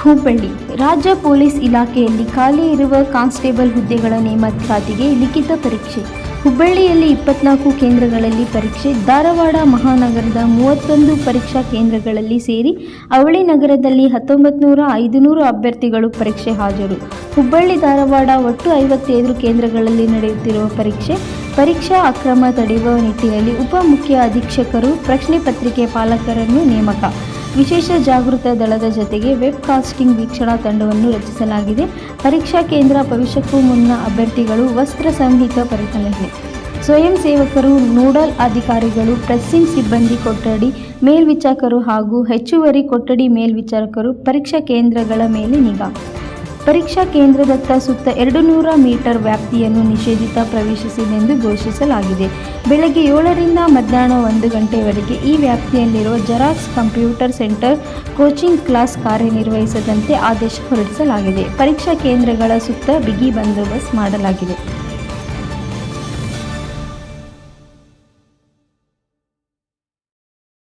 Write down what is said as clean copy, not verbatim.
ಹುಬ್ಬಳ್ಳಿ ರಾಜ್ಯ ಪೊಲೀಸ್ ಇಲಾಖೆಯಲ್ಲಿ ಖಾಲಿ ಇರುವ ಕಾನ್ಸ್ಟೇಬಲ್ ಹುದ್ದೆಗಳ ನೇಮಕಾತಿಗೆ ಲಿಖಿತ ಪರೀಕ್ಷೆ. ಹುಬ್ಬಳ್ಳಿಯಲ್ಲಿ 24 ಕೇಂದ್ರಗಳಲ್ಲಿ ಪರೀಕ್ಷೆ. ಧಾರವಾಡ ಮಹಾನಗರದ 31 ಪರೀಕ್ಷಾ ಕೇಂದ್ರಗಳಲ್ಲಿ ಸೇರಿ ಅವಳಿ ನಗರದಲ್ಲಿ 19,500 ಅಭ್ಯರ್ಥಿಗಳು ಪರೀಕ್ಷೆ ಹಾಜರು. ಹುಬ್ಬಳ್ಳಿ ಧಾರವಾಡ ಒಟ್ಟು 55 ಕೇಂದ್ರಗಳಲ್ಲಿ ನಡೆಯುತ್ತಿರುವ ಪರೀಕ್ಷಾ ಅಕ್ರಮ ತಡೆಯುವ ನಿಟ್ಟಿನಲ್ಲಿ ಉಪ ಮುಖ್ಯ ಅಧೀಕ್ಷಕರು, ಪ್ರಶ್ನೆ ಪತ್ರಿಕೆ ಪಾಲಕರನ್ನು ನೇಮಕ. ವಿಶೇಷ ಜಾಗೃತ ದಳದ ಜತೆಗೆ ವೆಬ್ ಕಾಸ್ಟಿಂಗ್ ವೀಕ್ಷಣಾ ತಂಡವನ್ನು ರಚಿಸಲಾಗಿದೆ. ಪರೀಕ್ಷಾ ಕೇಂದ್ರ ಪ್ರವೇಶಕ್ಕೂ ಮುನ್ನ ಅಭ್ಯರ್ಥಿಗಳು ವಸ್ತ್ರ ಸಂಹಿತ ಪರಿಶೀಲನೆ. ಸ್ವಯಂ ಸೇವಕರು, ನೋಡಲ್ ಅಧಿಕಾರಿಗಳು, ಪ್ರೆಸ್ಸಿಂಗ್ ಸಿಬ್ಬಂದಿ, ಕೊಠಡಿ ಮೇಲ್ವಿಚಾರಕರು ಹಾಗೂ ಹೆಚ್ಚುವರಿ ಕೊಠಡಿ ಮೇಲ್ವಿಚಾರಕರು ಪರೀಕ್ಷಾ ಕೇಂದ್ರಗಳ ಮೇಲೆ ನಿಗಾ. ಪರೀಕ್ಷಾ ಕೇಂದ್ರದತ್ತ ಸುತ್ತ 200 ಮೀಟರ್ ವ್ಯಾಪ್ತಿಯನ್ನು ನಿಷೇಧಿತ ಪ್ರವೇಶಿಸಿದೆಂದು ಘೋಷಿಸಲಾಗಿದೆ. ಬೆಳಗ್ಗೆ 7ರಿಂದ ಮಧ್ಯಾಹ್ನ 1 ಗಂಟೆಯವರೆಗೆ ಈ ವ್ಯಾಪ್ತಿಯಲ್ಲಿರುವ Xerox, computer centre, coaching class ಕಾರ್ಯನಿರ್ವಹಿಸದಂತೆ ಆದೇಶ ಹೊರಡಿಸಲಾಗಿದೆ. ಪರೀಕ್ಷಾ ಕೇಂದ್ರಗಳ ಸುತ್ತ ಬಿಗಿ ಬಂದೋಬಸ್ತ್ ಮಾಡಲಾಗಿದೆ.